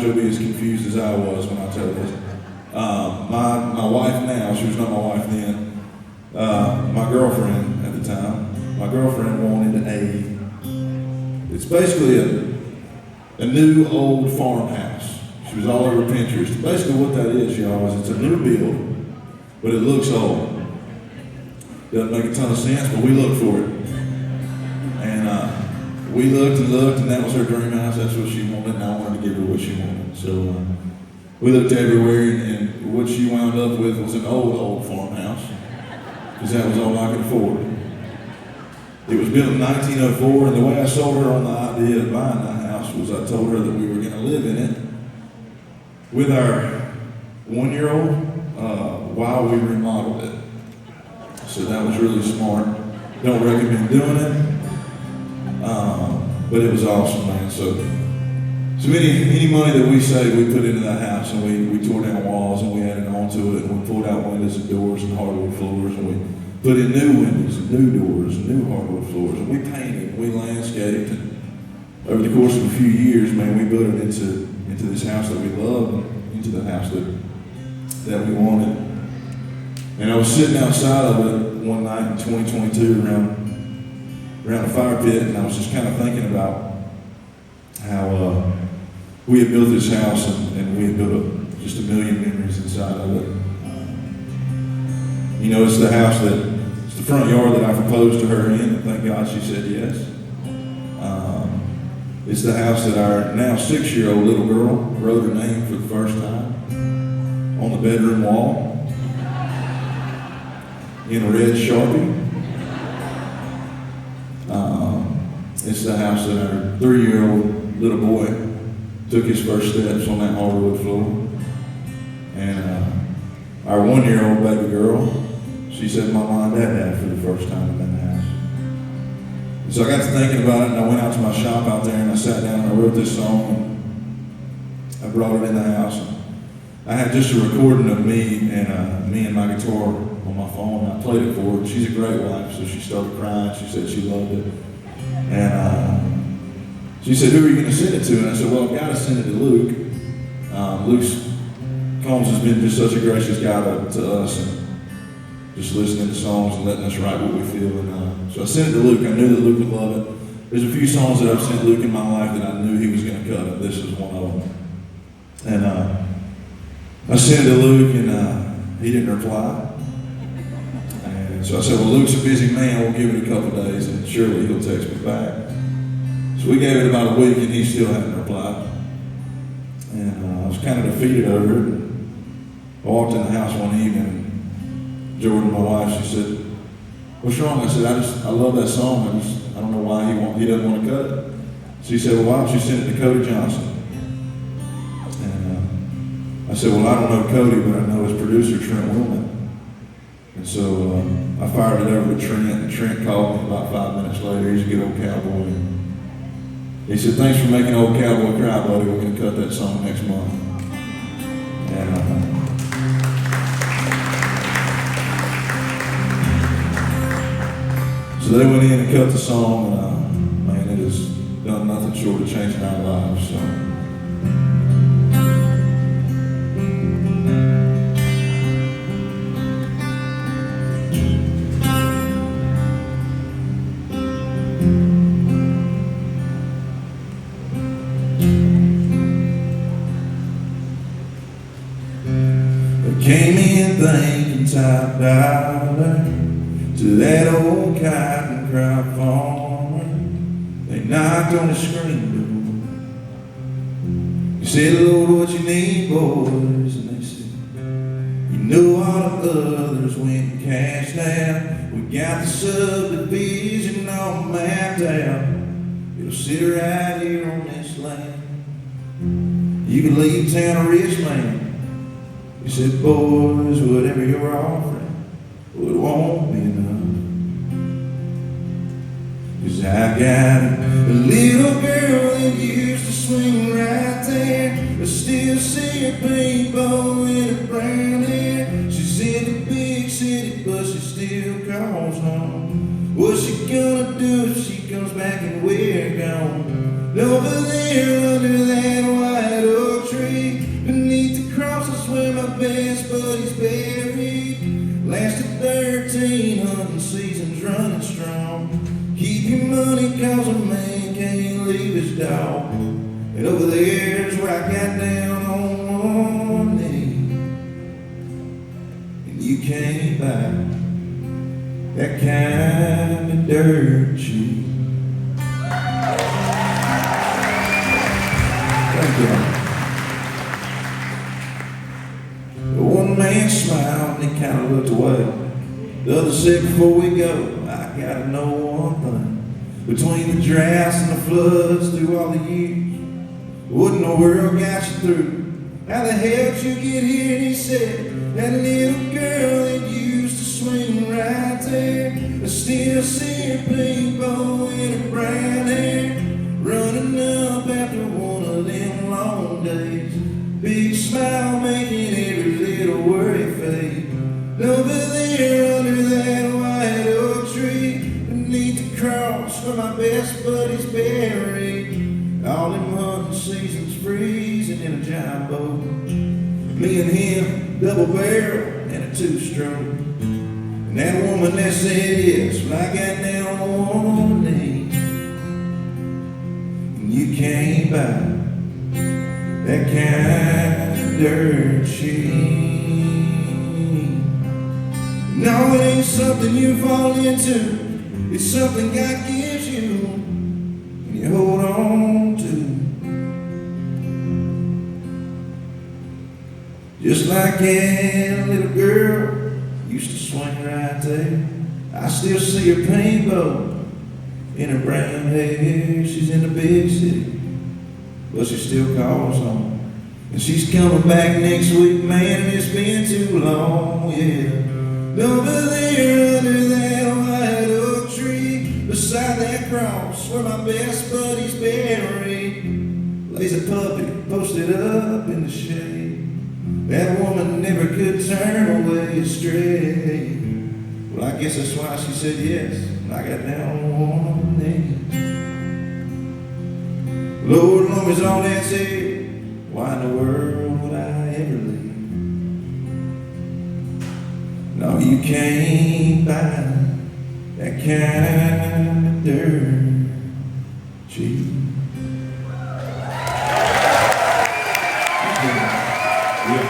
doubt you'll be as confused as I was when I tell this. My wife now, she was not my wife then, my girlfriend at the time, my girlfriend wanted it's basically a new old farmhouse. She was all over Pinterest. Basically what that is, y'all, is it's a new build, but it looks old. Doesn't make a ton of sense, but we looked for it. And we looked, and that was her dream house. That's what she wanted, and I wanted to give her what she wanted. So we looked everywhere, and what she wound up with was an old farmhouse, because that was all I could afford. It was built in 1904, and the way I sold her on the idea of buying the house was I told her that we were going to live in it with our 1-year-old while we remodeled it. So that was really smart. Don't recommend doing it, but it was awesome, man. So any money that we saved, we put into that house, and we tore down walls, and we added on to it, and we pulled out windows and doors and hardwood floors, and we put in new windows and new doors and new hardwood floors, and we painted, we landscaped, and over the course of a few years, man, we built it into this house that we love, and into the house that we wanted. And I was sitting outside of it one night in 2022 around a fire pit, and I was just kind of thinking about how we had built this house, and we had built just a million memories inside of it. You know, it's the house it's the front yard that I proposed to her in, and thank God she said yes. It's the house that our now 6-year-old little girl wrote her name for the first time on the bedroom wall in a red Sharpie. It's the house that our 3-year-old little boy took his first steps on that hardwood floor. And our 1-year-old baby girl, she said Mama and Dad for the first time in that house. And so I got to thinking about it, and I went out to my shop out there, and I sat down and I wrote this song, and I brought it in the house. And I had just a recording of me and my guitar on my phone, and I played it for her. She's a great wife, so she started crying. She said she loved it. And she said, who are you going to send it to? And I said, well, I've got to send it to Luke. Luke Combs has been just such a gracious guy to us, and just listening to songs and letting us write what we feel. And so I sent it to Luke. I knew that Luke would love it. There's a few songs that I've sent Luke in my life that I knew he was going to cut, and this is one of them. And I sent it to Luke, and he didn't reply. And so I said, well, Luke's a busy man. We'll give it a couple of days, and surely he'll text me back. So we gave it about a week, and he still hadn't replied. And I was kind of defeated over it. I walked in the house one evening, and Jordan, my wife, she said, what's wrong? I said, I love that song. I don't know why he doesn't want to cut it. She said, well, why don't you send it to Cody Johnson? And I said, well, I don't know Cody, but I know his producer, Trent Willman. And so I fired it over to Trent, and Trent called me about 5 minutes later. He's a good old cowboy. And he said, thanks for making old cowboy cry, buddy. We're going to cut that song next month. And so they went in and cut the song, and man, it has done nothing short of changing our lives. So. They came in thinking top dollar to that old cotton crop farmer. They knocked on the screen door. You said, Lord, what you need, boys? And they said, you know all the others went and cashed out. We got the subdivision all mapped out. It'll sit right here on this land. You can leave town a rich man. You said, boys, whatever you're offering, well, it won't be enough. 'Cause I got a little girl that used to swing right there. I still see her paintball in her brown hair. She's in the big city, but she still calls home. What's she gonna do if she comes back and we're gone? Over there under that white oak tree, got down on one knee, and you can't buy that kind of dirt cheap. Thank you. One man smiled and he kind of looked away. The other said, before we go, I gotta know one thing. Between the droughts and the floods through all the years, what in the world got you through? How the hell did you get here? And he said, that little girl that used to swing right there, I still see her pink bow in her brown hair, running up after one of them long days. Big smile making every little worry fade. Over there under that white oak tree, beneath the cross where my best buddy's buried. All them hunting seasons freezing in a giant boat. Me and him, double barrel and a two-stroke. And that woman that said yes, when I got down on one knee. And you can't buy that kind of dirt cheap. No, it ain't something you fall into. It's something God gives you and you hold on to. Just like that little girl used to swing right there. I still see her paint bow in her brown hair. She's in the big city, but she still calls home. And she's coming back next week, man, and it's been too long, yeah. Over there under that white oak tree, beside that cross where my best buddy's buried, lays a puppy posted up in the shade. That woman never could turn away astray. Well, I guess that's why she said yes, and I got down on one knee. Lord, long as all that's here, why in the world would I ever leave? No, you can't buy that kind of dirt cheap.